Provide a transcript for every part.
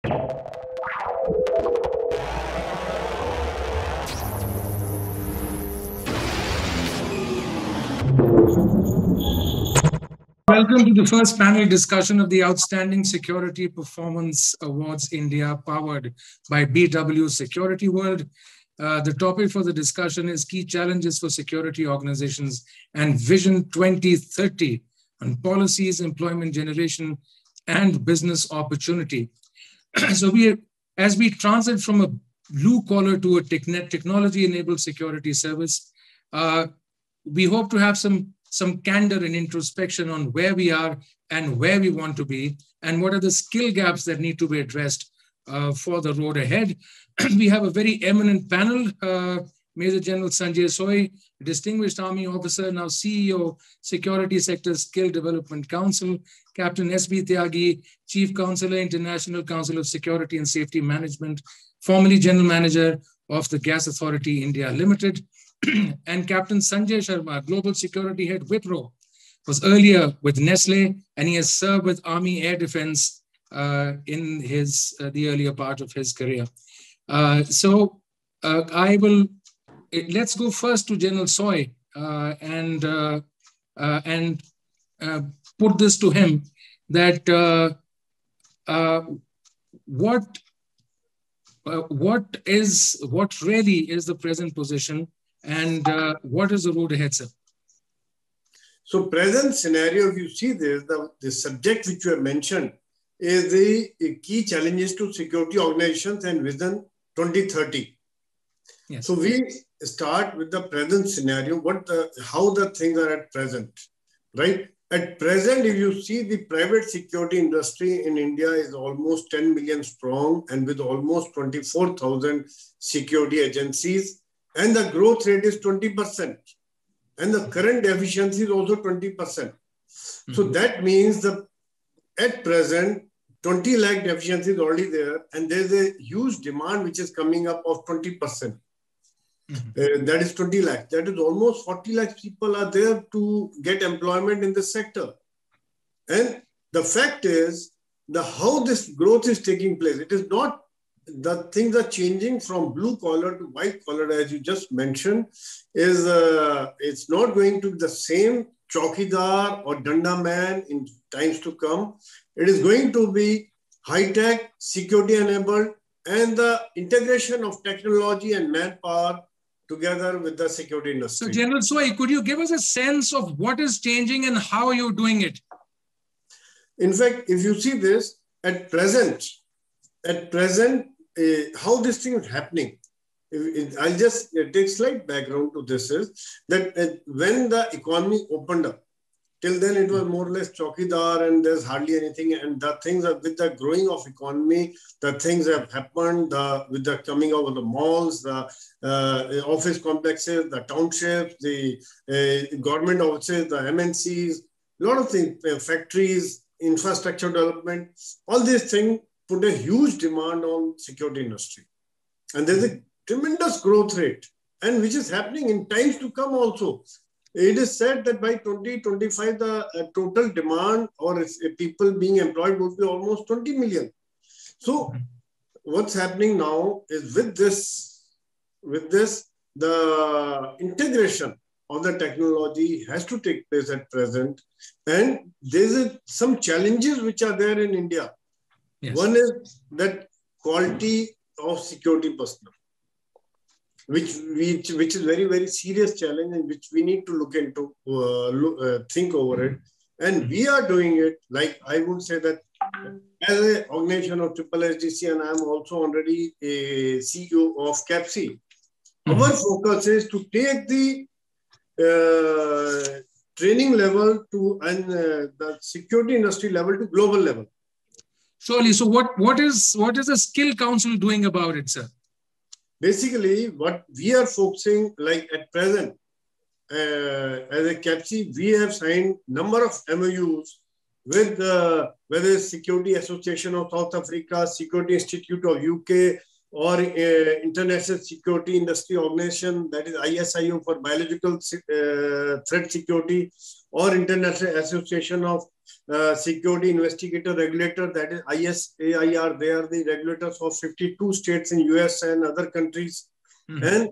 Welcome to the first panel discussion of the Outstanding Security Performance Awards India, powered by BW Security World. The topic for the discussion is Key Challenges for Security Organizations and Vision 2030 on Policies, Employment Generation, and Business Opportunity. So as we transit from a blue collar to a technology-enabled security service, we hope to have some candor and introspection on where we are and where we want to be, and what are the skill gaps that need to be addressed for the road ahead. We have a very eminent panel. Major General Sanjay Soy, Distinguished Army Officer, now CEO, Security Sector Skill Development Council. Captain S.B. Tyagi, Chief Councillor, International Council of Security and Safety Management, formerly General Manager of the Gas Authority India Limited. And Captain Sanjay Sharma, Global Security Head, Wipro, was earlier with Nestle, and he has served with Army Air Defense in the earlier part of his career. Let's go first to General Soy and put this to him, that what really is the present position, and what is the road ahead, sir? So present scenario, if you see this, the subject which you have mentioned is the key challenges to security organizations and Vision 2030. Yes. So we start with the present scenario, how the things are at present, right? At present, if you see, the private security industry in India is almost 10 million strong, and with almost 24,000 security agencies. And the growth rate is 20%. And the current efficiency is also 20%. Mm-hmm. So that means at present, 20 lakh deficiency is already there. And there's a huge demand which is coming up of 20%. Mm-hmm. That is 20 lakh. That is almost 40 lakh people are there to get employment in this sector. And the fact is, how this growth is taking place, it is not, the things are changing from blue collar to white collar, as you just mentioned, it's not going to be the same chowkidar or danda man in times to come. It is going to be high-tech, security-enabled, and the integration of technology and manpower together with the security industry. So, General Soy, could you give us a sense of what is changing and how you're doing it? In fact, if you see this, at present, how this thing is happening, I'll just take slight background to this, is that when the economy opened up, till then it was more or less chowkidar and there's hardly anything, and the things are, with the growing of economy, the things have happened, with the coming out of the malls, the office complexes, the townships, the government offices, the MNCs, a lot of things, factories, infrastructure development, all these things put a huge demand on security industry. And there's a tremendous growth rate, and which is happening in times to come also. It is said that by 2025, the total demand or people being employed would be almost 20 million. So what's happening now is with this, the integration of the technology has to take place at present. And there's some challenges which are there in India. Yes. One is that quality of security personnel, which is very, very serious challenge, and which we need to look into, think over it. And we are doing it, like I would say that as an organization of SSSDC, and I'm also already a CEO of Capt. Our focus is to take the training level to the security industry level to global level. Surely. So what is the Skill Council doing about it, sir? Basically, what we are focusing, like at present, as a Capt, we have signed number of MOUs with whether it's Security Association of South Africa, Security Institute of UK, or International Security Industry Organization, that is ISIO for Biological Threat Security, or International Association of security investigator regulator, that is ISAIR. They are the regulators of 52 states in US and other countries. And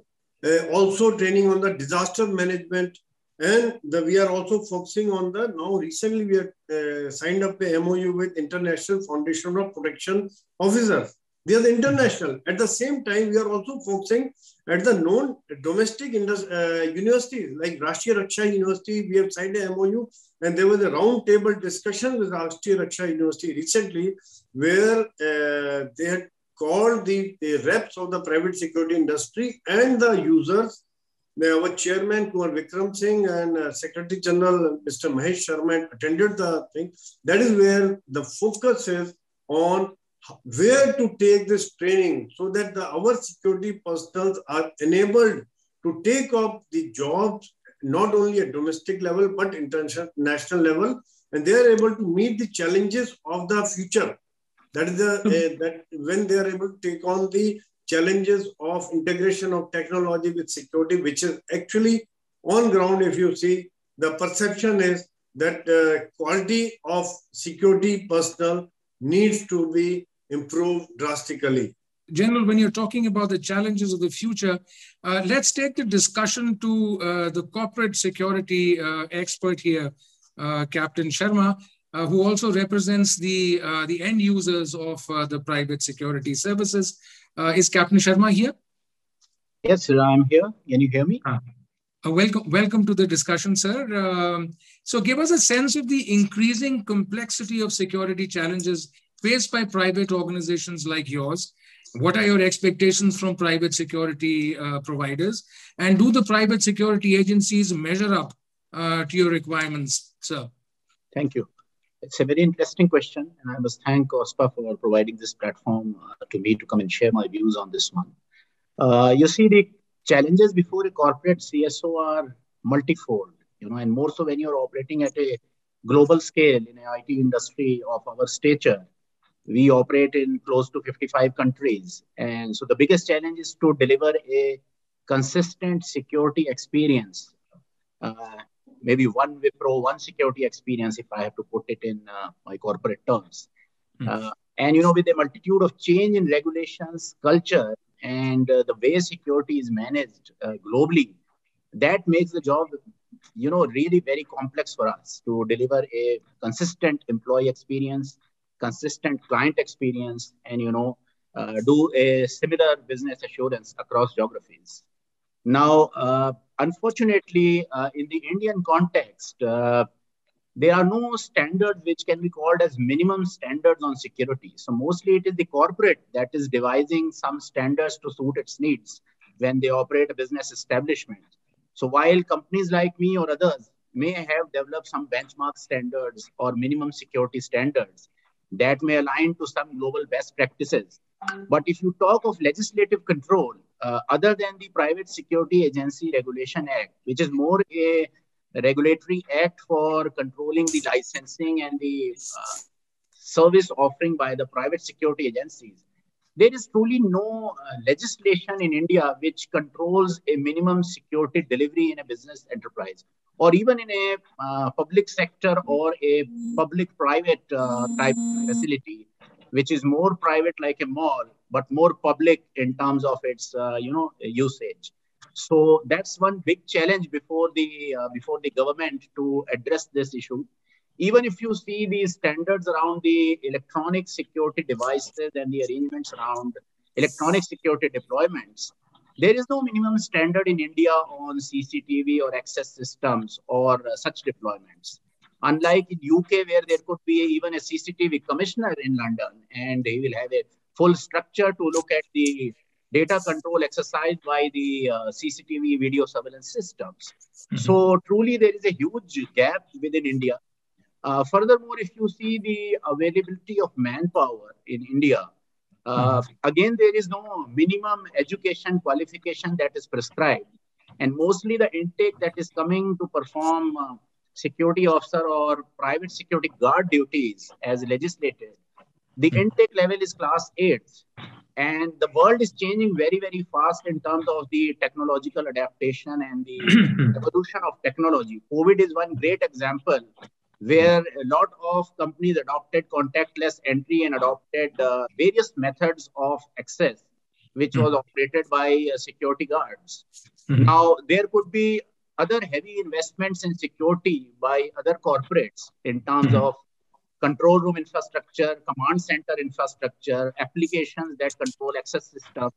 also training on the disaster management. And we are also focusing on now recently we have signed up a MOU with International Foundation of Protection Officers. They are the international. At the same time, we are also focusing at the known domestic universities like Rashtriya Raksha University. We have signed a MOU, and there was a round table discussion with Rashtriya Raksha University recently where they had called the reps of the private security industry and the users. Our chairman, Kumar Vikram Singh, and Secretary General, Mr. Mahesh Sharma, attended the thing. That is where the focus is on where to take this training so that our security personnel are enabled to take up the jobs not only at domestic level but international level, and they are able to meet the challenges of the future. That is that when they are able to take on the challenges of integration of technology with security, which is actually on ground. If you see, the perception is that quality of security personnel needs to be improved drastically. General, when you're talking about the challenges of the future, let's take the discussion to the corporate security expert here, Captain Sharma, who also represents the end users of the private security services. Is Captain Sharma here? Yes, sir, I'm here. Can you hear me? Welcome to the discussion, sir. So give us a sense of the increasing complexity of security challenges faced by private organizations like yours. What are your expectations from private security providers? And do the private security agencies measure up to your requirements, sir? Thank you. It's a very interesting question, and I must thank OSPA for providing this platform to me to come and share my views on this one. You see, the challenges before a corporate CSO are multifold, and more so when you're operating at a global scale in an IT industry of our stature. We operate in close to 55 countries. And so the biggest challenge is to deliver a consistent security experience. Maybe one Wipro, one security experience, if I have to put it in my corporate terms. And, with a multitude of change in regulations, culture, and the way security is managed globally, that makes the job, really very complex for us to deliver a consistent employee experience, consistent client experience, and, do a similar business assurance across geographies. Now, unfortunately, in the Indian context, there are no standards which can be called as minimum standards on security. So mostly it is the corporate that is devising some standards to suit its needs when they operate a business establishment. So while companies like me or others may have developed some benchmark standards or minimum security standards that may align to some global best practices. But if you talk of legislative control, other than the Private Security Agency Regulation Act, which is more a regulatory act for controlling the licensing and the service offering by the private security agencies, there is truly no legislation in India which controls a minimum security delivery in a business enterprise, or even in a public sector or a public-private type facility, which is more private like a mall, but more public in terms of its usage. So that's one big challenge before the government to address this issue. Even if you see the standards around the electronic security devices and the arrangements around electronic security deployments, there is no minimum standard in India on CCTV or access systems or such deployments. Unlike in UK, where there could be even a CCTV commissioner in London, and he will have a full structure to look at the data control exercised by the CCTV video surveillance systems. So truly, there is a huge gap within India. Furthermore, if you see the availability of manpower in India, again, there is no minimum education qualification that is prescribed. And mostly the intake that is coming to perform security officer or private security guard duties as legislated, the intake level is class 8. And the world is changing very, very fast in terms of the technological adaptation and the evolution of technology. COVID is one great example where a lot of companies adopted contactless entry and adopted various methods of access, which was operated by security guards. Now, there could be other heavy investments in security by other corporates in terms of control room infrastructure, command center infrastructure, applications that control access systems,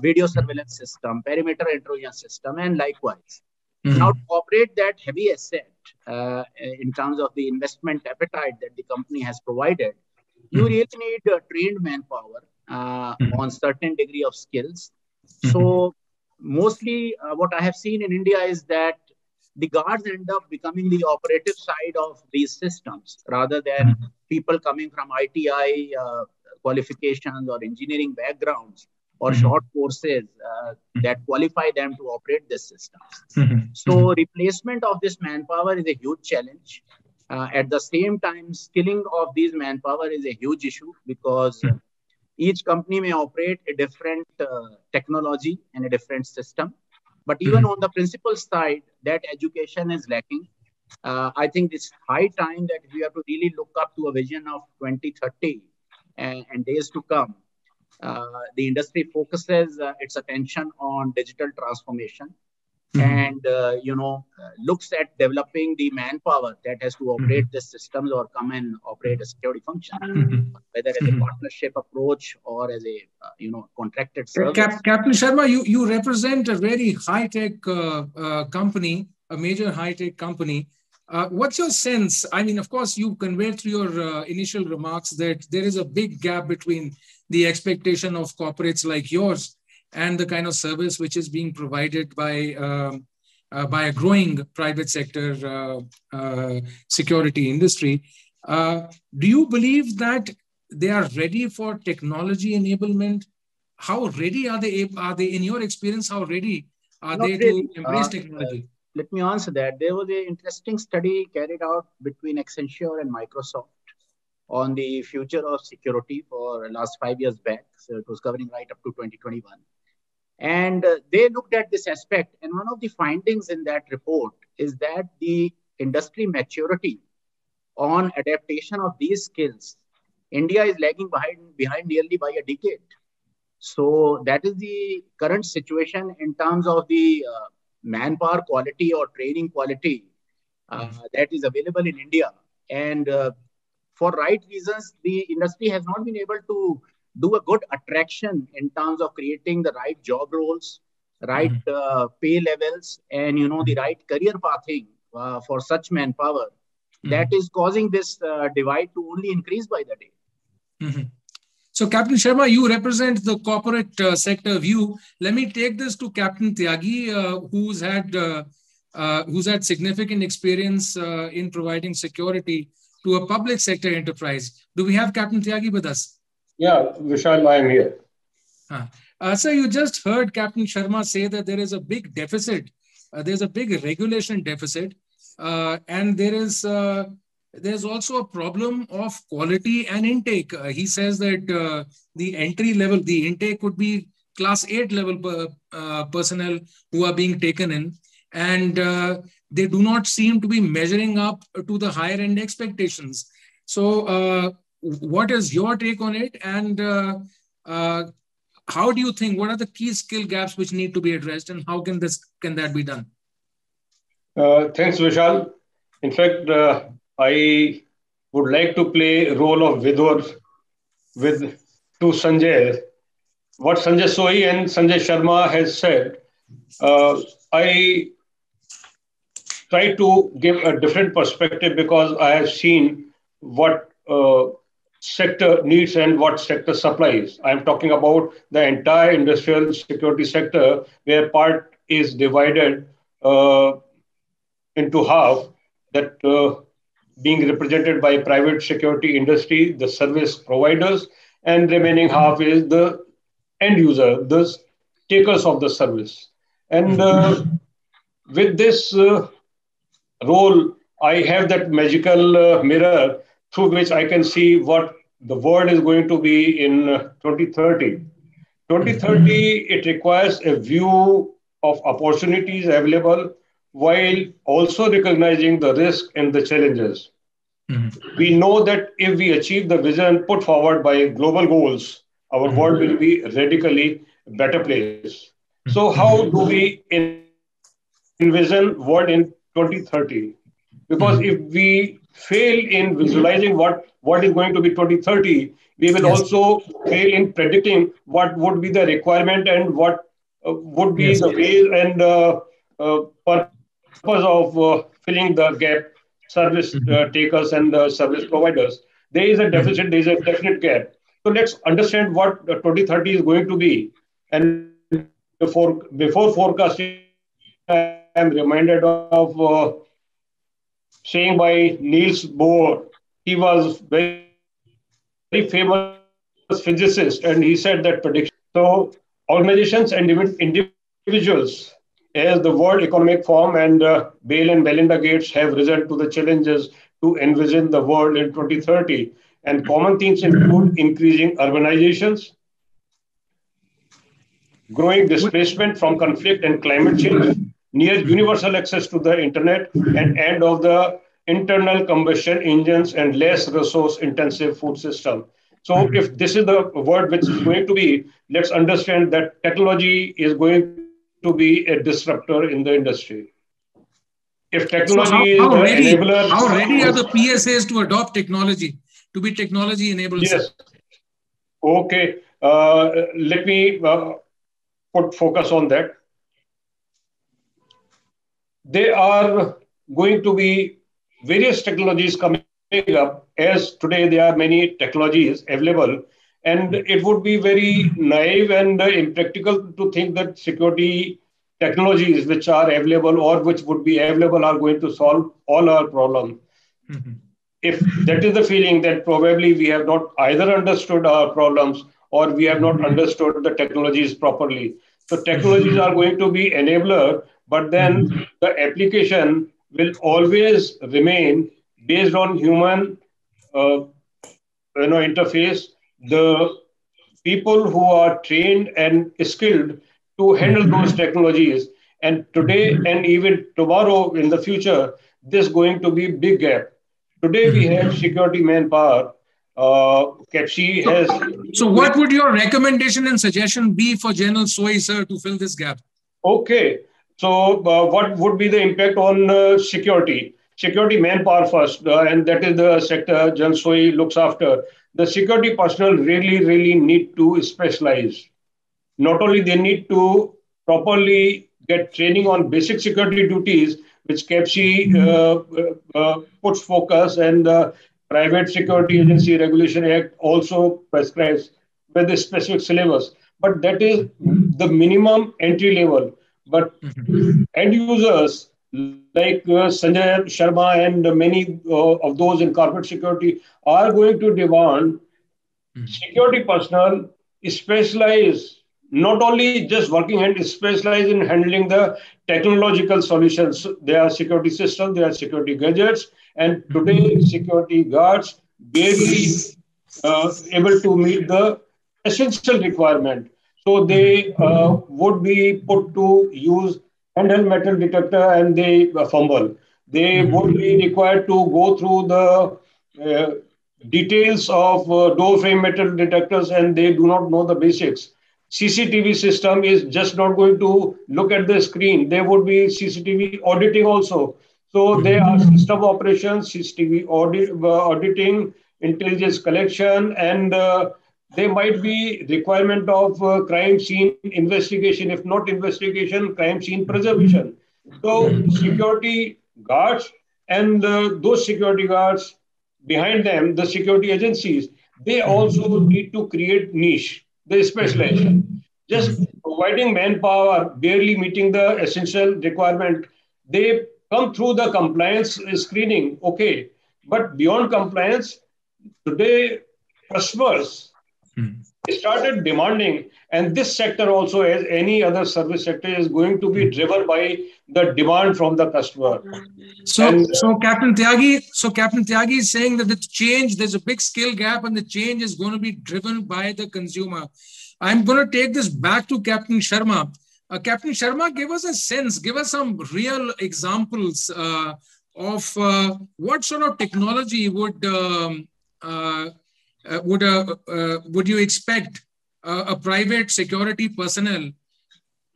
video surveillance system, perimeter intrusion system, and likewise. Now, to operate that heavy asset in terms of the investment appetite that the company has provided, you really need trained manpower on certain degree of skills. So mostly what I have seen in India is that the guards end up becoming the operative side of these systems rather than people coming from ITI qualifications or engineering backgrounds or short courses that qualify them to operate this system. So replacement of this manpower is a huge challenge. At the same time, skilling of these manpower is a huge issue because each company may operate a different technology and a different system. But even on the principal side, that education is lacking. I think it's high time that we have to really look up to a vision of 2030 and days to come. The industry focuses its attention on digital transformation and looks at developing the manpower that has to operate the systems or come and operate a security function, whether as a partnership approach or as a contracted service. Captain Sharma, you represent a very high-tech company, a major high-tech company. What's your sense? I mean, of course, you conveyed through your initial remarks that there is a big gap between the expectation of corporates like yours and the kind of service which is being provided by a growing private sector security industry. Do you believe that they are ready for technology enablement? How ready are they? Are they, in your experience, how ready are they to embrace technology? Let me answer that. There was an interesting study carried out between Accenture and Microsoft on the future of security for the last 5 years back. So it was covering right up to 2021. And they looked at this aspect. And one of the findings in that report is that the industry maturity on adaptation of these skills, India is lagging behind nearly by a decade. So that is the current situation in terms of the manpower quality or training quality that is available in India. And for right reasons, the industry has not been able to do a good attraction in terms of creating the right job roles, right pay levels, and the right career pathing for such manpower. That is causing this divide to only increase by the day. So, Captain Sharma, you represent the corporate sector view. Let me take this to Captain Tyagi, who's had significant experience in providing security to a public sector enterprise. Do we have Captain Tyagi with us? Yeah, Vishal, I am here. So you just heard Captain Sharma say that there is a big deficit. There's a big regulation deficit. And there's also a problem of quality and intake. He says that the entry level, the intake could be class 8 level personnel who are being taken in. And they do not seem to be measuring up to the higher end expectations. So what is your take on it? And how do you think, what are the key skill gaps which need to be addressed, and how can that be done? Thanks, Vishal. In fact, I would like to play a role of Vidur to Sanjay. What Sanjay Sohi and Sanjay Sharma has said, I try to give a different perspective because I have seen what sector needs and what sector supplies. I'm talking about the entire industrial security sector, where part is divided into half, that being represented by private security industry, the service providers, and remaining half is the end user, the takers of the service. And with this role, I have that magical mirror through which I can see what the world is going to be in 2030. 2030, it requires a view of opportunities available while also recognizing the risk and the challenges. We know that if we achieve the vision put forward by global goals, our world will be radically better place. So how do we envision world in 2030? Because if we fail in visualizing what is going to be 2030, we will also fail in predicting what would be the requirement and what would be the way and purpose of filling the gap, service takers and service providers. There is a deficit, there is a definite gap. So let's understand what 2030 is going to be. And before forecasting, I am reminded of saying by Niels Bohr. He was very famous physicist, and he said that prediction. So organizations and individuals, as the World Economic Forum and Bill and Melinda Gates have risen to the challenges to envision the world in 2030. And common themes include increasing urbanizations, growing displacement from conflict and climate change, near universal access to the internet, and end of the internal combustion engines and less resource intensive food system. So if this is the word which is going to be, let's understand that technology is going to be a disruptor in the industry. If technology is the enabler. How ready are the PSAs to adopt technology, to be technology enabled? Yes. Okay. Let me put focus on that. There are going to be various technologies coming up, as today there are many technologies available, and it would be very naive and impractical to think that security technologies which are available or which would be available are going to solve all our problems. If that is the feeling, that probably we have not either understood our problems or we have not understood the technologies properly. So technologies are going to be enabler, but then the application will always remain based on human interface. The people who are trained and skilled to handle those technologies. And today and even tomorrow in the future, there's going to be big gap. Today we have security manpower. Capt has. So what would your recommendation and suggestion be for General Soy, sir, to fill this gap? Okay. So what would be the impact on security? Security manpower first, and that is the sector General Soy looks after. The security personnel really need to specialize. Not only they need to properly get training on basic security duties, which Capt puts focus, and the Private Security Agency Regulation Act also prescribes with a specific syllabus. But that is the minimum entry level. But end users like Sanjay, Sharma, and many of those in corporate security are going to demand security personnel specialize, not only just working and specialize in handling the technological solutions. There are security systems, there are security gadgets, and today security guards barely able to meet the essential requirement. So they would be put to use handheld metal detector and they fumble. They would be required to go through the details of door frame metal detectors and they do not know the basics. CCTV system is just not going to look at the screen. There would be CCTV auditing also. So there are system operations, CCTV auditing, intelligence collection, and there might be requirement of crime scene investigation, if not investigation, crime scene preservation. So security guards and those security guards behind them, the security agencies, they also need to create niche, the specialization. Just providing manpower, barely meeting the essential requirement, they come through the compliance screening, okay. But beyond compliance, today customers started demanding, and this sector also, as any other service sector, is going to be driven by the demand from the customer. So Captain Tyagi is saying that the change, there's a big skill gap and the change is going to be driven by the consumer. I'm going to take this back to Captain Sharma. Captain Sharma, give us a sense, give us some real examples of what sort of technology would you expect a private security personnel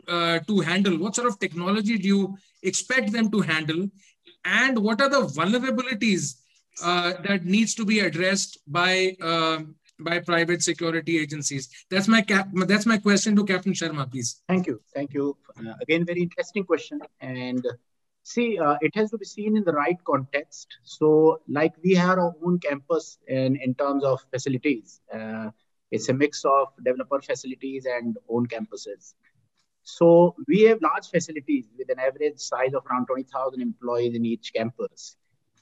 to handle? What sort of technology do you expect them to handle? And what are the vulnerabilities that needs to be addressed by private security agencies? That's my question to Captain Sharma, please. Thank you. Again, very interesting question. And see, it has to be seen in the right context. So, like we have our own campus in terms of facilities. It's a mix of developer facilities and own campuses. So we have large facilities with an average size of around 20,000 employees in each campus.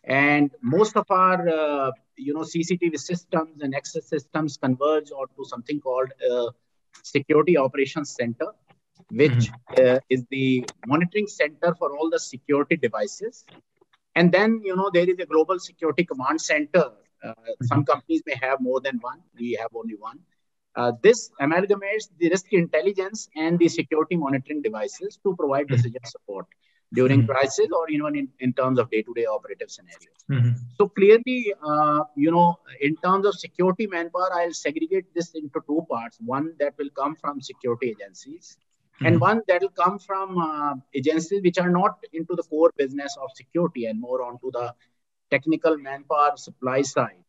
And most of our, CCTV systems and access systems converge onto something called a Security Operations Center, which is the monitoring center for all the security devices. And then, there is a Global Security Command Center. Some companies may have more than one. We have only one. This amalgamates the risk intelligence and the security monitoring devices to provide decision support during crisis or even in terms of day-to-day operative scenarios. So clearly, in terms of security manpower, I'll segregate this into two parts. One that will come from security agencies and one that will come from agencies which are not into the core business of security and more onto the technical manpower supply side.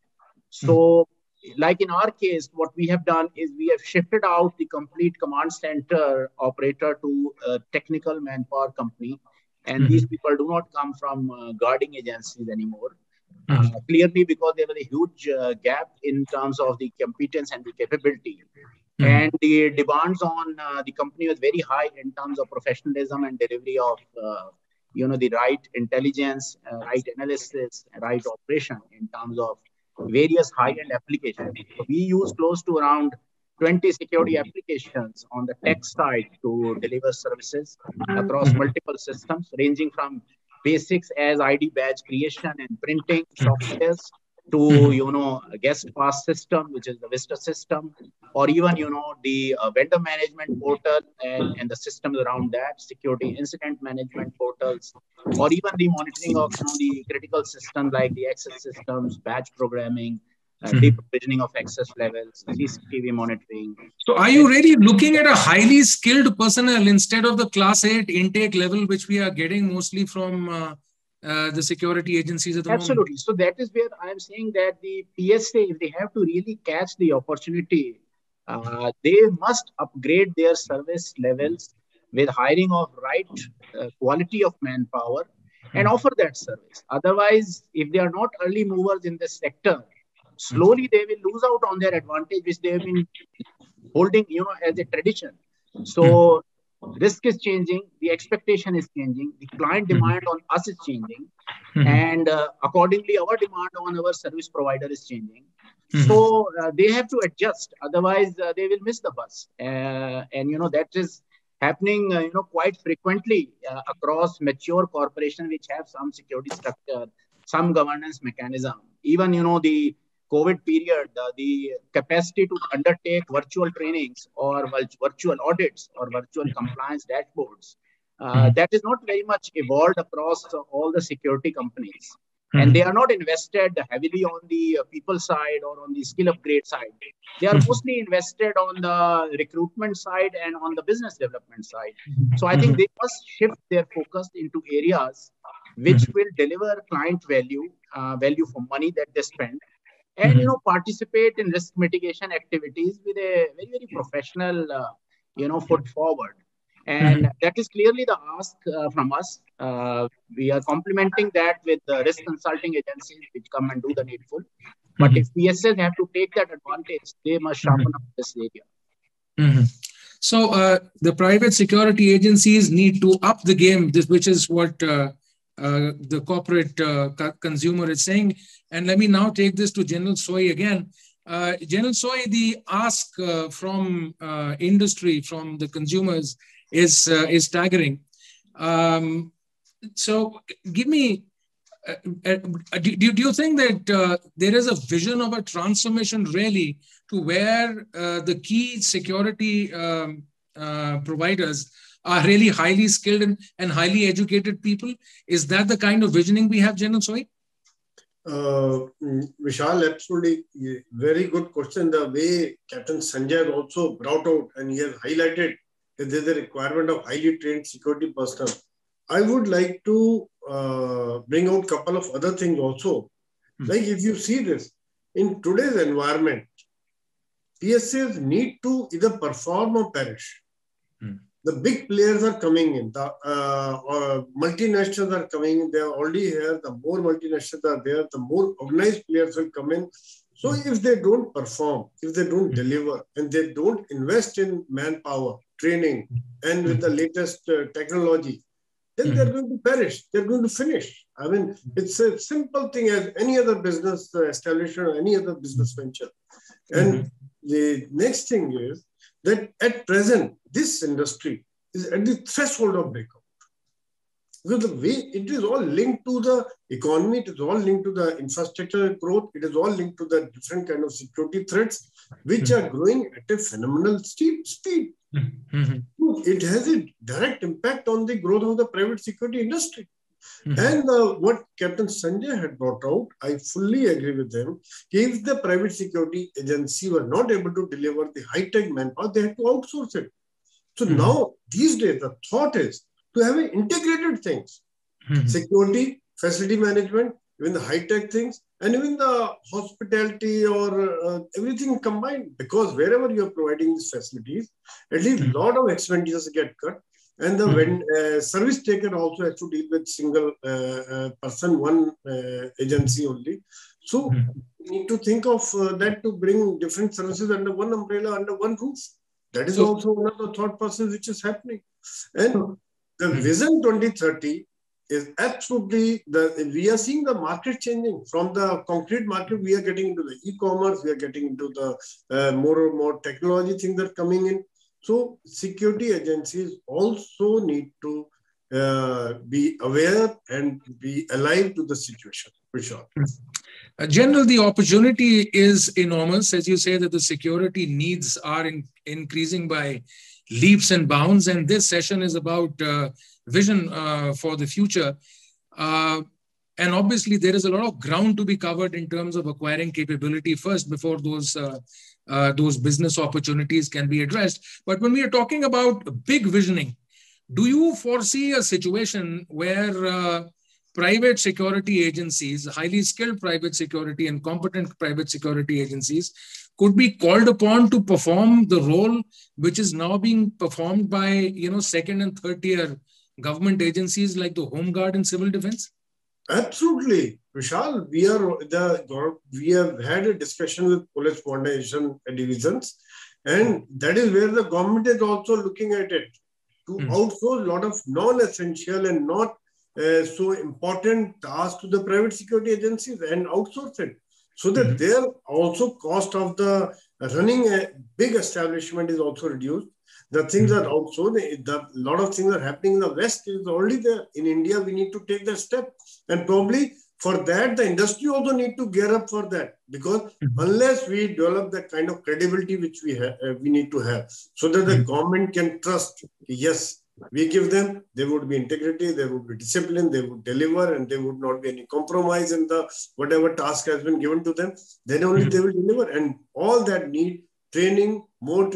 So like in our case, what we have done is we have shifted out the complete command center operator to a technical manpower company. And these people do not come from guarding agencies anymore. Clearly, because there was a huge gap in terms of the competence and the capability. And the demands on the company was very high in terms of professionalism and delivery of, the right intelligence, right analysis, right operation in terms of various high-end applications. So we use close to around 20 security applications on the tech side to deliver services across multiple systems, ranging from basics as ID badge creation and printing softwares to, guest pass system, which is the Vista system, or even, the vendor management portal and the systems around that, security incident management portals, or even the monitoring of, the critical systems like the access systems, batch programming, deprovisioning of access levels, CCTV monitoring. So are you really looking at a highly skilled personnel instead of the class 8 intake level, which we are getting mostly from the security agencies at the moment? Absolutely. So that is where I'm saying that the PSA, if they have to really catch the opportunity, they must upgrade their service levels with hiring of right quality of manpower and offer that service. Otherwise, if they are not early movers in this sector, slowly they will lose out on their advantage, which they have been holding, as a tradition. So risk is changing, the expectation is changing, the client demand on us is changing, and accordingly, our demand on our service provider is changing. So they have to adjust, otherwise they will miss the bus. And, that is happening, quite frequently across mature corporations which have some security structure, some governance mechanism. Even, the COVID period, the capacity to undertake virtual trainings or virtual audits or virtual compliance dashboards, that is not very much evolved across all the security companies. And they are not invested heavily on the people side or on the skill upgrade side. They are mostly invested on the recruitment side and on the business development side. So I think they must shift their focus into areas which will deliver client value, value for money that they spend, and participate in risk mitigation activities with a very, very professional, foot forward. And that is clearly the ask from us. We are complementing that with the risk consulting agencies which come and do the needful. But if PSS have to take that advantage, they must sharpen up this area. So the private security agencies need to up the game, which is what the corporate consumer is saying. And let me now take this to General Soy again. General Soy, the ask from industry, from the consumers is staggering. So give me, do you think that there is a vision of a transformation really to where the key security providers are really highly skilled and highly educated people? Is that the kind of visioning we have, General Soy? Vishal, absolutely very good question. The way Captain Sanjay also brought out and he has highlighted that there is a requirement of highly trained security personnel. I would like to bring out a couple of other things also. Like if you see this, in today's environment, PSAs need to either perform or perish. The big players are coming in. The multinationals are coming in. They are already here. The more multinationals are there, the more organized players will come in. So if they don't perform, if they don't deliver, and they don't invest in manpower, training, and with the latest technology, then they're going to perish. They're going to finish. I mean, it's a simple thing as any other business establishment or any other business venture. And the next thing is that at present, this industry is at the threshold of breakout. Because the way it is all linked to the economy, it is all linked to the infrastructure growth, it is all linked to the different kind of security threats, which are growing at a phenomenal speed. It has a direct impact on the growth of the private security industry. And what Captain Sanjay had brought out, I fully agree with them. If the private security agency were not able to deliver the high-tech manpower, they had to outsource it. So now, these days, the thought is to have an integrated things. Security, facility management, even the high-tech things, and even the hospitality or everything combined. Because wherever you're providing these facilities, at least a lot of expenditures get cut. And the service taker also has to deal with single person, one agency only. So we need to think of that to bring different services under one umbrella, under one roof. That is also one of the thought process which is happening. And the Vision 2030 is absolutely, we are seeing the market changing. From the concrete market, we are getting into the e-commerce, we are getting into the more and more technology things that are coming in. So security agencies also need to be aware and be alive to the situation, for sure. General, the opportunity is enormous. As you say that the security needs are increasing by leaps and bounds. And this session is about vision for the future. And obviously, there is a lot of ground to be covered in terms of acquiring capability first before those business opportunities can be addressed. But when we are talking about big visioning, do you foresee a situation where private security agencies, highly skilled private security and competent private security agencies, could be called upon to perform the role which is now being performed by, second and third tier government agencies like the Home Guard and Civil Defense? Absolutely. Vishal, we have had a discussion with police foundation divisions, and that is where the government is also looking at it to outsource a lot of non-essential and not so important tasks to the private security agencies and outsource it. So that their also cost of the running a big establishment is also reduced. The things are outsourced. A lot of things are happening in the West is already there. In India, we need to take that step. And probably for that, the industry also need to gear up for that. Because unless we develop the kind of credibility which we need to have, so that the government can trust, yes, we give them, there would be integrity, there would be discipline, they would deliver, and there would not be any compromise in the whatever task has been given to them. Then only they will deliver. And all that need training, and more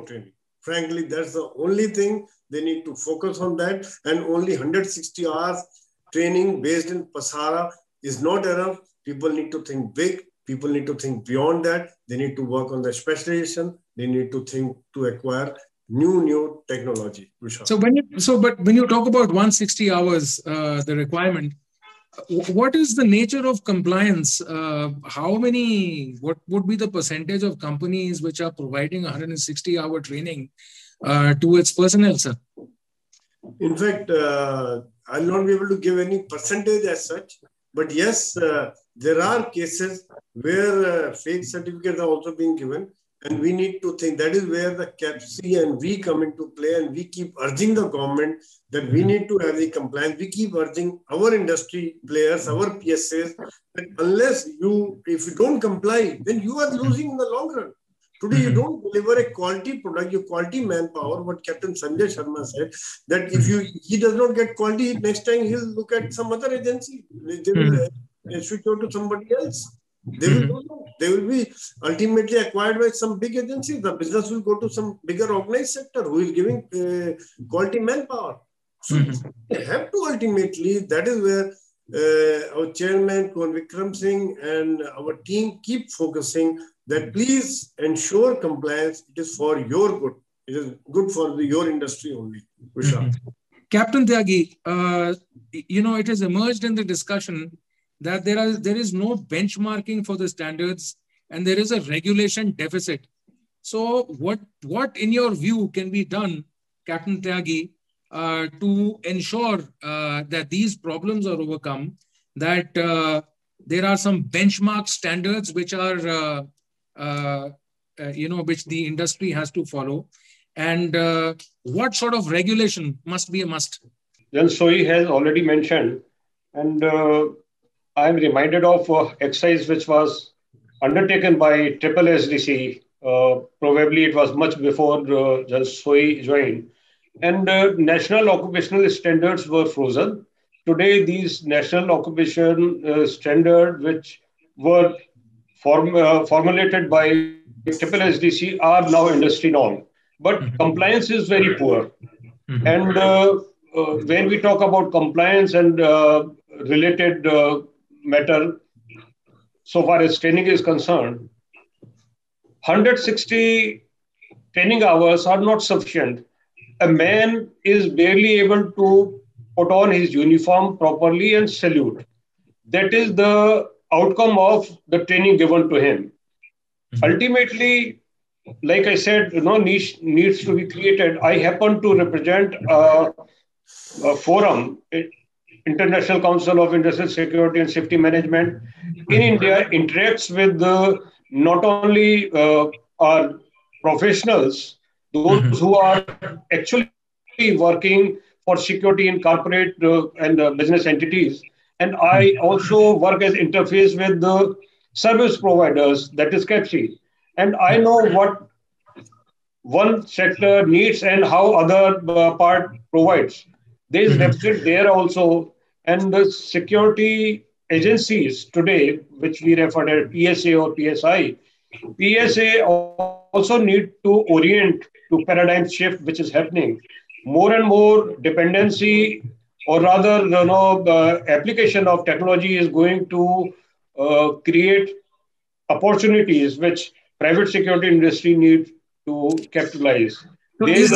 training. Frankly, that's the only thing they need to focus on that. And only 160 hours training based in Pasara is not enough. People need to think big. People need to think beyond that. They need to work on the specialization. They need to think to acquire new technology. But when you talk about 160 hours, the requirement, what is the nature of compliance? What would be the percentage of companies which are providing 160-hour training to its personnel, sir? In fact, I'll not be able to give any percentage as such, but yes, there are cases where fake certificates are also being given. And we need to think that is where the Capt and we come into play, and we keep urging the government that we need to have the compliance. We keep urging our industry players, our PSAs, that if you don't comply, then you are losing in the long run. Today, you don't deliver a quality product, your quality manpower, what Captain Sanjay Sharma said, that if he does not get quality, next time he'll look at some other agency. They will switch over to somebody else. They will do that. They will be ultimately acquired by some big agency. The business will go to some bigger organized sector who is giving quality manpower. So they have to ultimately, that is where our chairman, Kuan Vikram Singh, and our team keep focusing that please ensure compliance. It is for your good. It is good for your industry only. Vishal. Captain Tyagi, it has emerged in the discussion that there is no benchmarking for the standards and there is a regulation deficit. So what in your view can be done, Captain Tyagi, to ensure that these problems are overcome, that there are some benchmark standards which are, which the industry has to follow, and what sort of regulation must be a must? Jan Sohi has already mentioned, and I'm reminded of exercise which was undertaken by Triple SDC. Probably it was much before Jan Sohi joined. And national occupational standards were frozen. Today, these national occupation standards, which were formulated by Triple SDC, are now industry norm. But compliance is very poor. And when we talk about compliance and related matter, so far as training is concerned, 160 training hours are not sufficient. A man is barely able to put on his uniform properly and salute. That is the outcome of the training given to him. Ultimately, like I said, niche needs to be created. I happen to represent a forum, International Council of Industrial Security and Safety Management in India, interacts with not only our professionals, those who are actually working for security in corporate and business entities. And I also work as interface with the service providers, that is Capt. And I know what one sector needs and how other part provides. There is deficit there also. And the security agencies today, which we refer to as PSA or PSA also need to orient to paradigm shift, which is happening. More and more dependency, or rather, the application of technology is going to create opportunities which private security industry needs to capitalize. So is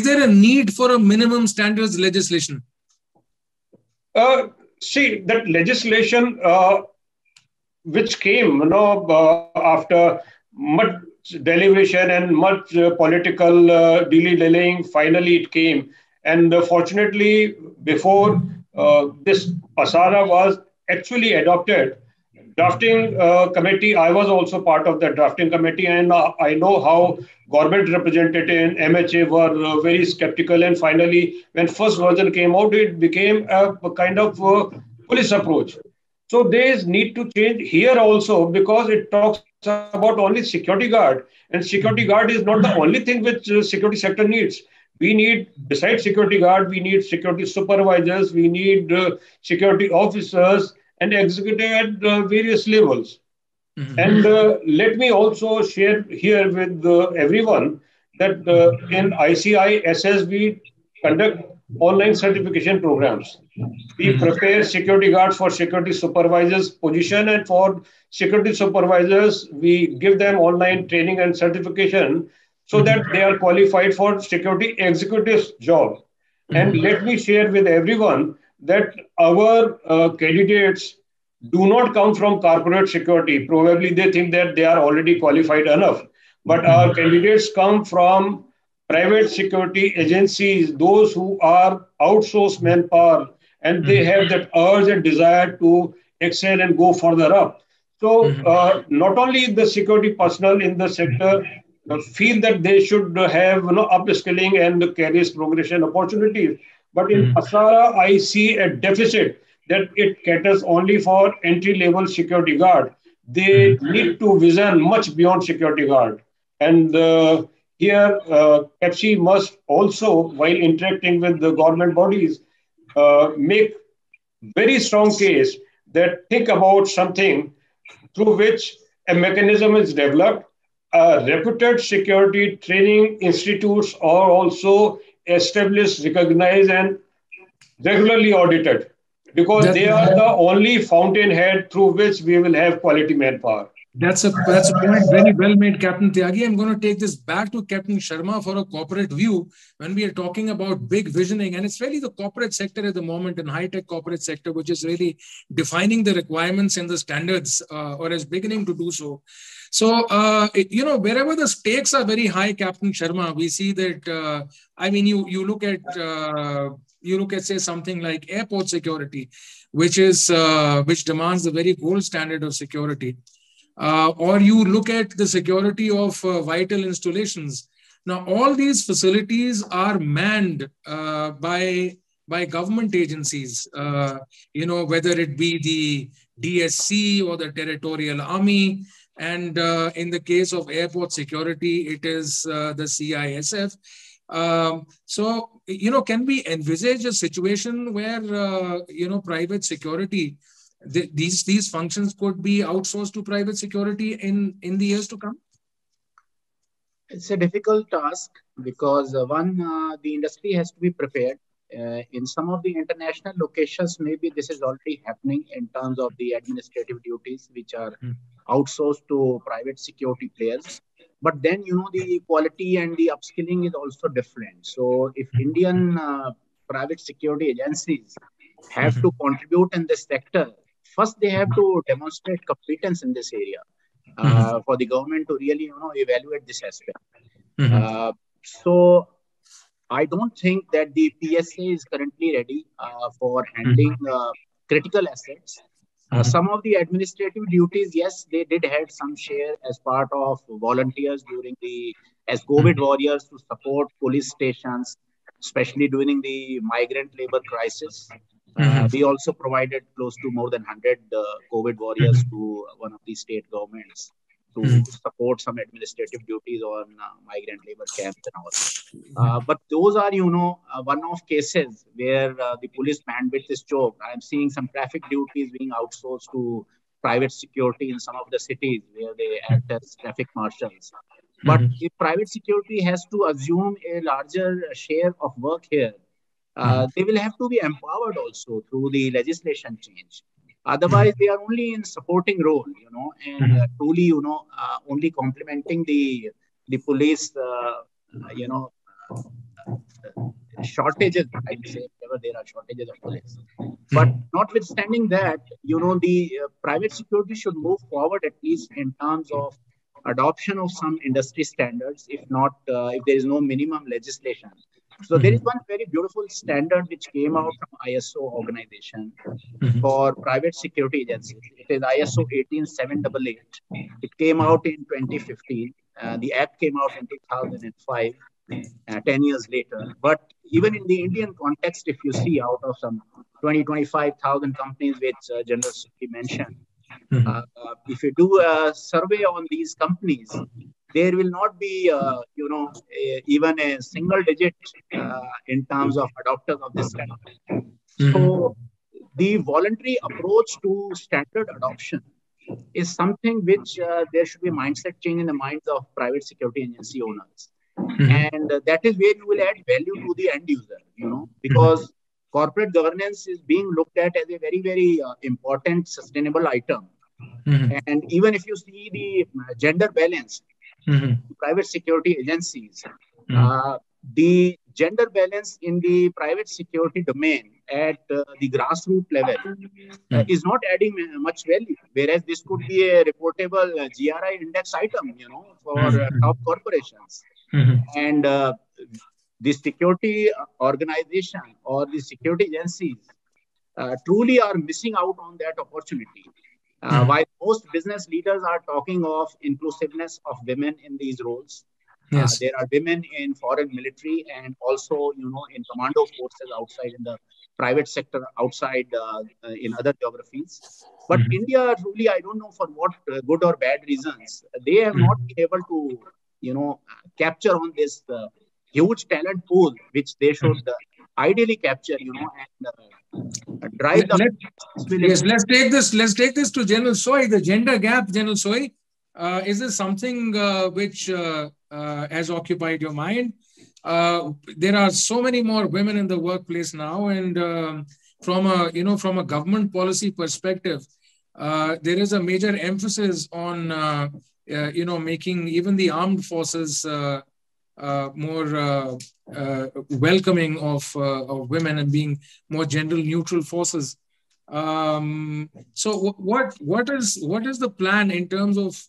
there a need for a minimum standards legislation? See, that legislation which came after much deliberation and much political dilly-dallying, finally it came. And fortunately, before this PASARA was actually adopted, drafting committee, I was also part of the drafting committee, and I know how government representative and MHA were very skeptical. And finally, when first version came out, it became a kind of police approach. So there is need to change here also, because it talks about only security guard, and security guard is not the only thing which security sector needs. We need, besides security guard, we need security supervisors, we need security officers and executive at various levels. And let me also share here with everyone that in ICISSM we conduct online certification programs. We prepare security guards for security supervisors position, and for security supervisors, we give them online training and certification so that they are qualified for security executives job. And let me share with everyone that our candidates do not come from corporate security. Probably they think that they are already qualified enough. But our candidates come from private security agencies, those who are outsourced manpower, and they have that urge and desire to excel and go further up. So not only the security personnel in the sector feel that they should have upskilling and career progression opportunities, but in PASARA, I see a deficit that it caters only for entry-level security guard. they need to vision much beyond security guard. And here, Capt must also, while interacting with the government bodies, make very strong case that think about something through which a mechanism is developed. Reputed security training institutes are also established, recognized, and regularly audited because they are the only fountainhead through which we will have quality manpower. That's a point very well made, Captain Tyagi. I'm going to take this back to Captain Sharma for a corporate view when we are talking about big visioning. And it's really the corporate sector at the moment and high-tech corporate sector, which is really defining the requirements and the standards or is beginning to do so. So, wherever the stakes are very high, Captain Sharma, we see that, you look at, say, something like airport security, which demands the very gold standard of security. Or you look at the security of vital installations. Now, all these facilities are manned by government agencies, whether it be the DSC or the Territorial Army. And in the case of airport security, it is the CISF. Can we envisage a situation where, private security, these functions could be outsourced to private security in the years to come? It's a difficult task because the industry has to be prepared. In some of the international locations, maybe this is already happening in terms of the administrative duties, which are outsourced to private security players. But then, the quality and the upskilling is also different. So if Indian private security agencies have to contribute in this sector, first they have to demonstrate competence in this area for the government to really, evaluate this aspect. So I don't think that the PSA is currently ready for handling critical assets. Some of the administrative duties, yes, they did have some share as part of volunteers as COVID warriors to support police stations, especially during the migrant labor crisis. We also provided close to more than 100 COVID warriors to one of the state governments to support some administrative duties on migrant labor camps and all. But those are, one-off cases where the police bandwidth is choked. I'm seeing some traffic duties being outsourced to private security in some of the cities where they act as traffic marshals. But if private security has to assume a larger share of work here, they will have to be empowered also through the legislation change. Otherwise, they are only in supporting role, and truly, only complementing the police, shortages, I would say, whenever there are shortages of police. But notwithstanding that, the private security should move forward at least in terms of adoption of some industry standards, if not, if there is no minimum legislation. So there is one very beautiful standard which came out from ISO organization for private security agencies. It is ISO 18788. It came out in 2015. The act came out in 2005, 10 years later. But even in the Indian context, if you see out of some 25,000 companies which General Secretary mentioned, if you do a survey on these companies, there will not be, even a single digit in terms of adopters of this standard. So the voluntary approach to standard adoption is something which there should be a mindset change in the minds of private security agency owners. And that is where you will add value to the end user, because corporate governance is being looked at as a very, very important sustainable item. And even if you see the gender balance, private security agencies, the gender balance in the private security domain at the grassroots level is not adding much value, whereas this could be a reportable GRI index item, for top corporations. And the security organization or the security agencies truly are missing out on that opportunity. While most business leaders are talking of inclusiveness of women in these roles, Yes. There are women in foreign military and also, in commando forces outside in the private sector, outside in other geographies. But India, truly, I don't know for what good or bad reasons, they have not been able to, capture on this huge talent pool, which they should ideally capture, and drive the Yes, let's take this. Let's take this to General Soy. The gender gap, General Soy, is this something which has occupied your mind? There are so many more women in the workplace now, and from a government policy perspective, there is a major emphasis on making even the armed forces more welcoming of women and being more gender neutral forces. So what is the plan in terms of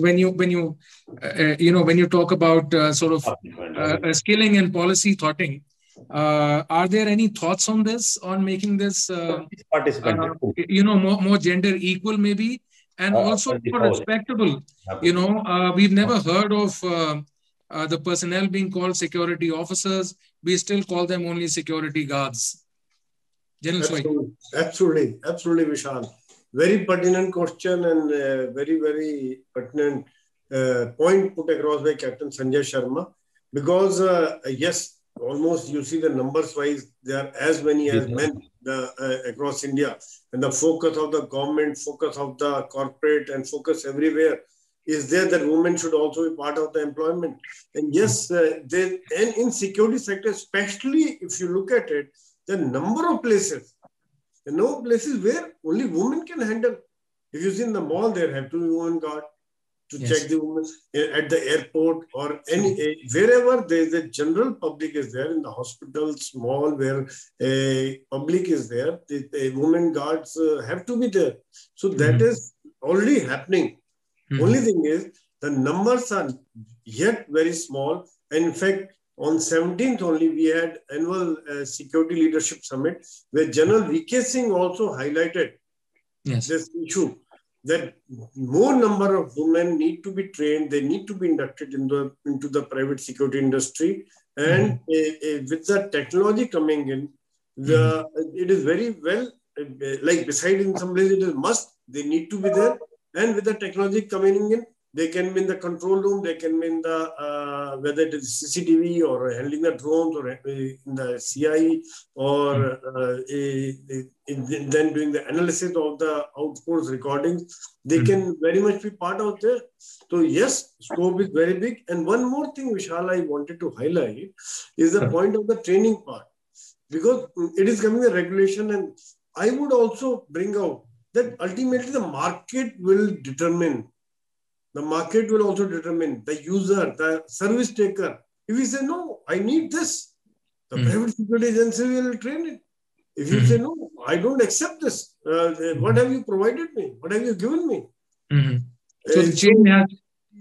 when you talk about sort of skilling and policy thoughting? Are there any thoughts on this, on making this more gender equal maybe, and also more respectable? We've never heard of the personnel being called security officers. We still call them only security guards. Absolutely, Vishal. Very pertinent question and very, very pertinent point put across by Captain Sanjay Sharma. Because yes, almost you see the numbers wise, there are as many as men across India. And the focus of the government, focus of the corporate, and focus everywhere is there that women should also be part of the employment. And yes, and in security sector, especially if you look at it, the number of places, places where only women can handle. If you see in the mall, there have to be women guard to check the women at the airport or wherever there is a general public is there, in the hospitals, mall, where a public is there, the women guards have to be there. So that is already happening. Only thing is, the numbers are yet very small. And in fact, on 17th only, we had annual Security Leadership Summit, where General VK Singh also highlighted this issue, that more number of women need to be trained, they need to be inducted into the private security industry. And with the technology coming in, it is very well, like beside in some places it is must, they need to be there. And with the technology coming in, they can be in the control room, they can be in the, whether it is CCTV or handling the drones or in the CI or then doing the analysis of the outpost recordings. They can very much be part of there. So yes, scope is very big. And one more thing, Vishal, I wanted to highlight is the point of the training part. Because it is coming a regulation, and I would also bring out that ultimately the market will determine. The market will also determine the user, the service taker. If you say, no, I need this, the private security agency will train it. If you say, no, I don't accept this, what have you provided me? What have you given me? So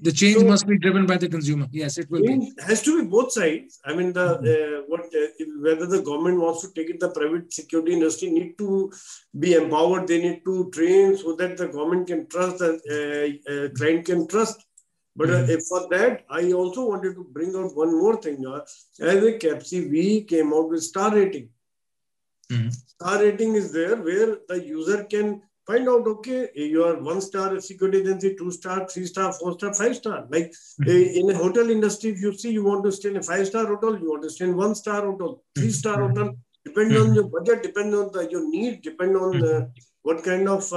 the change must be driven by the consumer. Yes, it will be. It has to be both sides. I mean, whether the government wants to take it, the private security industry need to be empowered. They need to train so that the government can trust, the client can trust. But for that, I also wanted to bring out one more thing. As a Capt, we came out with star rating. Star rating is there where the user can find out, okay, you are 1-star security agency, 2-star, 3-star, 4-star, 5-star. Like in a hotel industry, if you see you want to stay in a 5-star hotel, you want to stay in 1-star hotel, 3-star hotel, depending on your budget, depending on your need, depending on what kind of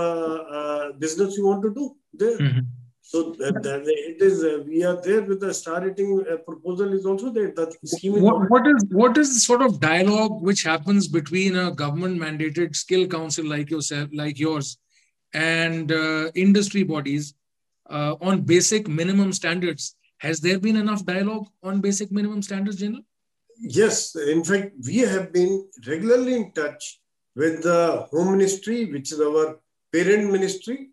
business you want to do there. So it is we are there with the star rating proposal is also there. That scheme is what is the sort of dialogue which happens between a government mandated skill council like yours and industry bodies on basic minimum standards? Has there been enough dialogue on basic minimum standards, General? Yes, in fact, we have been regularly in touch with the Home Ministry, which is our parent ministry.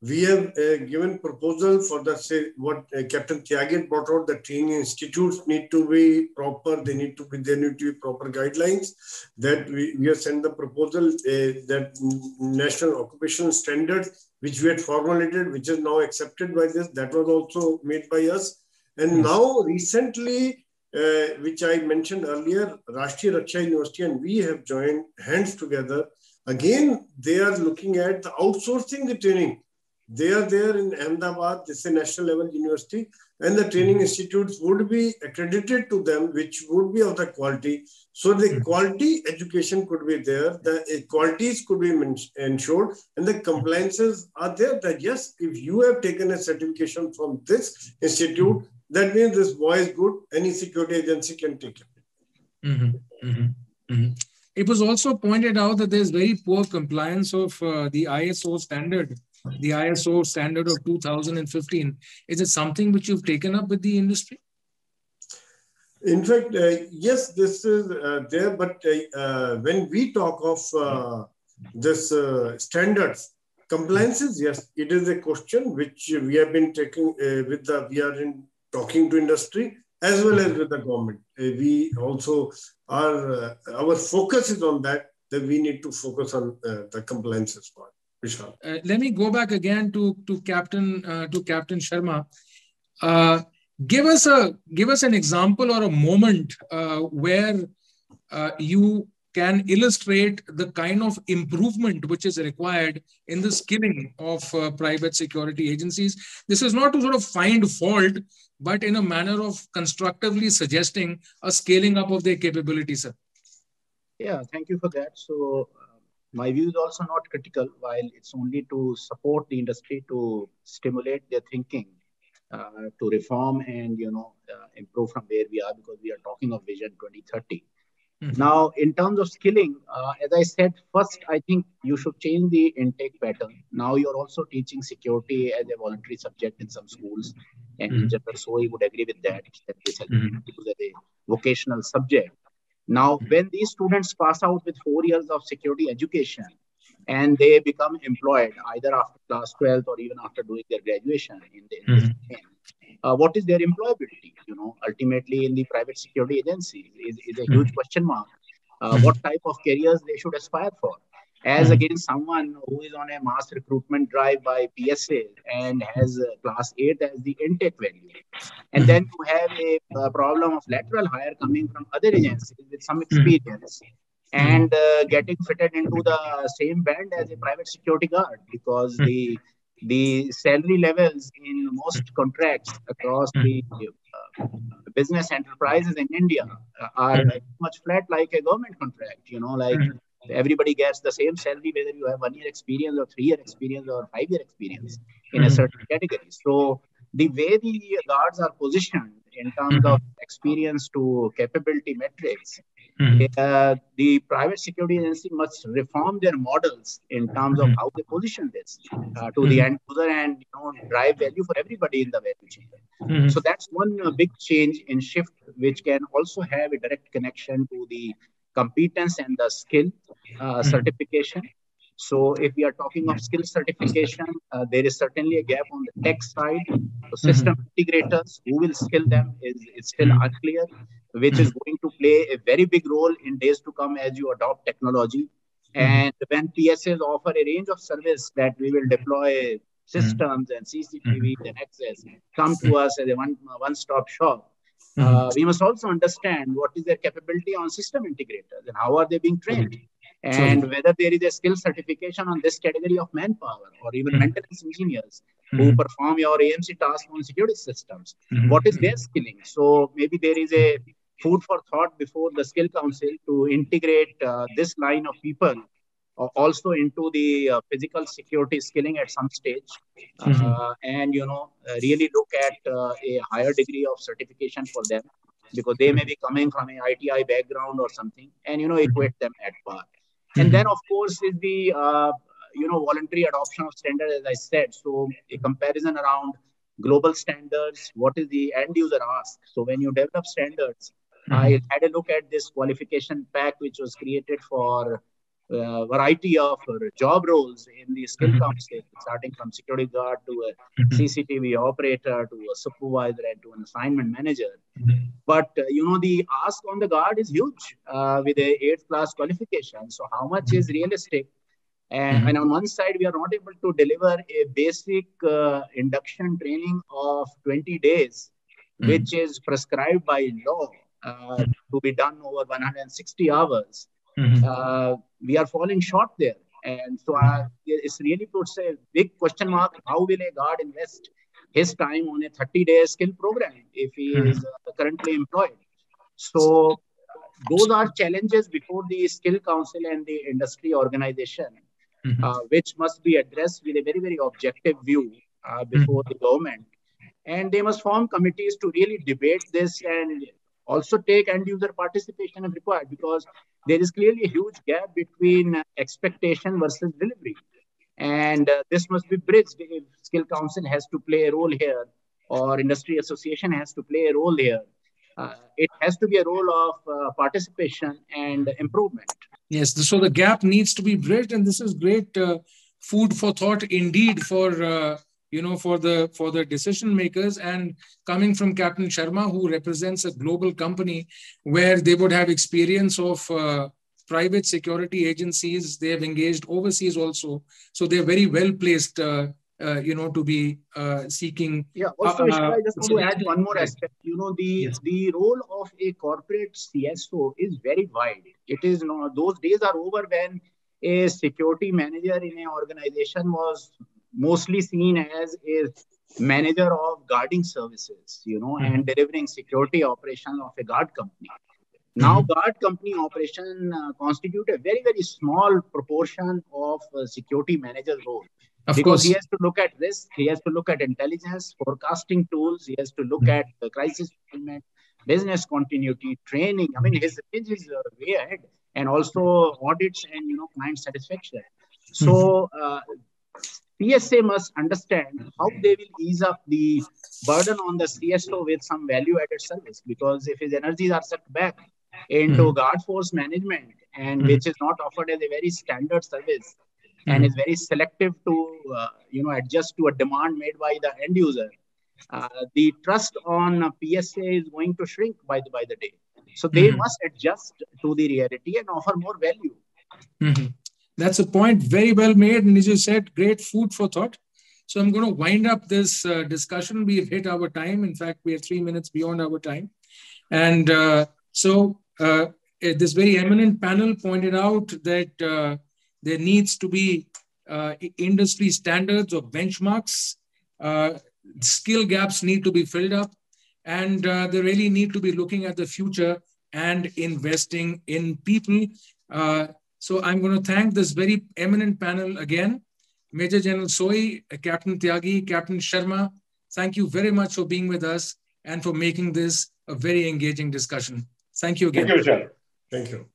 We have given proposal for the what Captain Tyagi brought out. The training institutes need to be proper. There need to be proper guidelines. That we have sent the proposal that national occupational standards which we had formulated, which is now accepted by this. That was also made by us. And now recently, which I mentioned earlier, Rashtriya Raksha University and we have joined hands together. Again, they are looking at the outsourcing the training. They are there in Ahmedabad, this is a national level university, and the training institutes would be accredited to them, which would be of the quality. So the quality education could be there, the qualities could be ensured, and the compliances are there that yes, if you have taken a certification from this institute, that means this boy is good, any security agency can take it. It was also pointed out that there's very poor compliance of the ISO standard. The ISO standard of 2015. Is it something which you've taken up with the industry? In fact, yes, this is there. But when we talk of this standards, compliances, yes, it is a question which we have been taking with the, we are in talking to industry as well as with the government. We also are, our focus is on that we need to focus on the compliances part. Vishal. Let me go back again to Captain Sharma. Give us an example or a moment where you can illustrate the kind of improvement which is required in the skilling of private security agencies. This is not to sort of find fault, but in a manner of constructively suggesting a scaling up of their capabilities, sir. Yeah, thank you for that. So my view is also not critical, while it's only to support the industry to stimulate their thinking, to reform and improve from where we are, because we are talking of Vision 2030. Now, in terms of skilling, as I said, first, I think you should change the intake pattern. Now you're also teaching security as a voluntary subject in some schools, and General Sohi would agree with that this has been used as a vocational subject. Now, when these students pass out with 4 years of security education and they become employed either after class 12 or even after doing their graduation in this domain, what is their employability? Ultimately in the private security agency is a huge question mark. What type of careers they should aspire for? As against someone who is on a mass recruitment drive by PSA and has class 8 as the intake value. And then you have a problem of lateral hire coming from other agencies with some experience and getting fitted into the same band as a private security guard, because the salary levels in most contracts across the business enterprises in India are much flat like a government contract, like everybody gets the same salary whether you have 1 year experience or 3 year experience or 5 year experience in a certain category. So the way the guards are positioned in terms of experience to capability metrics, the private security agency must reform their models in terms of how they position this to the end user and drive value for everybody in the value chain. So that's one big change in shift, which can also have a direct connection to the competence and the skill certification. So if we are talking of skill certification, there is certainly a gap on the tech side. So system integrators, who will skill them is still unclear, which is going to play a very big role in days to come as you adopt technology. And when PSAs offer a range of service that we will deploy systems and CCTV and access come to us as a one-stop shop, we must also understand what is their capability on system integrators and how are they being trained. And whether there is a skill certification on this category of manpower or even maintenance engineers who perform your AMC task on security systems. What is their skilling? So maybe there is a food for thought before the skill council to integrate this line of people also into the physical security skilling at some stage, and really look at a higher degree of certification for them, because they may be coming from an ITI background or something, and equate them at par. And then, of course, is the voluntary adoption of standards, as I said. So a comparison around global standards, what is the end user ask? So when you develop standards, I had a look at this qualification pack, which was created for a variety of job roles in the skill council, starting from security guard to a CCTV operator to a supervisor and to an assignment manager. But, the ask on the guard is huge with a 8th class qualification. So how much is realistic And on one side, we are not able to deliver a basic induction training of 20 days, which is prescribed by law to be done over 160 hours. We are falling short there. And so it's really puts a big question mark. How will a guard invest his time on a 30-day skill program if he is currently employed? So those are challenges before the Skill Council and the industry organization, which must be addressed with a very, very objective view before the government. And they must form committees to really debate this and also take end user participation if required, because there is clearly a huge gap between expectation versus delivery. And this must be bridged if Skill Council has to play a role here, or industry association has to play a role here. It has to be a role of participation and improvement. Yes, so the gap needs to be bridged, and this is great food for thought indeed for for the decision makers. And coming from Captain Sharma, who represents a global company where they would have experience of private security agencies, they have engaged overseas also, so they're very well placed. To be seeking. Yeah. Also, I just want to add one more aspect. The role of a corporate CSO is very wide. It is those days are over when a security manager in an organization was mostly seen as a manager of guarding services, and delivering security operations of a guard company. Now, guard company operation constitute a very, very small proportion of security manager's role. Because he has to look at risk, he has to look at intelligence, forecasting tools, he has to look at crisis management, business continuity, training. I mean, his range is way ahead, and also audits and client satisfaction. So PSA must understand how they will ease up the burden on the CSO with some value-added service, because if his energies are sucked back into guard force management, and which is not offered as a very standard service, and is very selective to adjust to a demand made by the end user, the trust on PSA is going to shrink by the day. So they must adjust to the reality and offer more value. That's a point very well made, and as you said, great food for thought. So I'm going to wind up this discussion. We've hit our time. In fact, we are 3 minutes beyond our time. And this very eminent panel pointed out that there needs to be industry standards or benchmarks. Skill gaps need to be filled up, and they really need to be looking at the future and investing in people. So I'm going to thank this very eminent panel again. Major General Soi, Captain Tyagi, Captain Sharma, thank you very much for being with us and for making this a very engaging discussion. Thank you again. Thank you, Vishal. Thank you.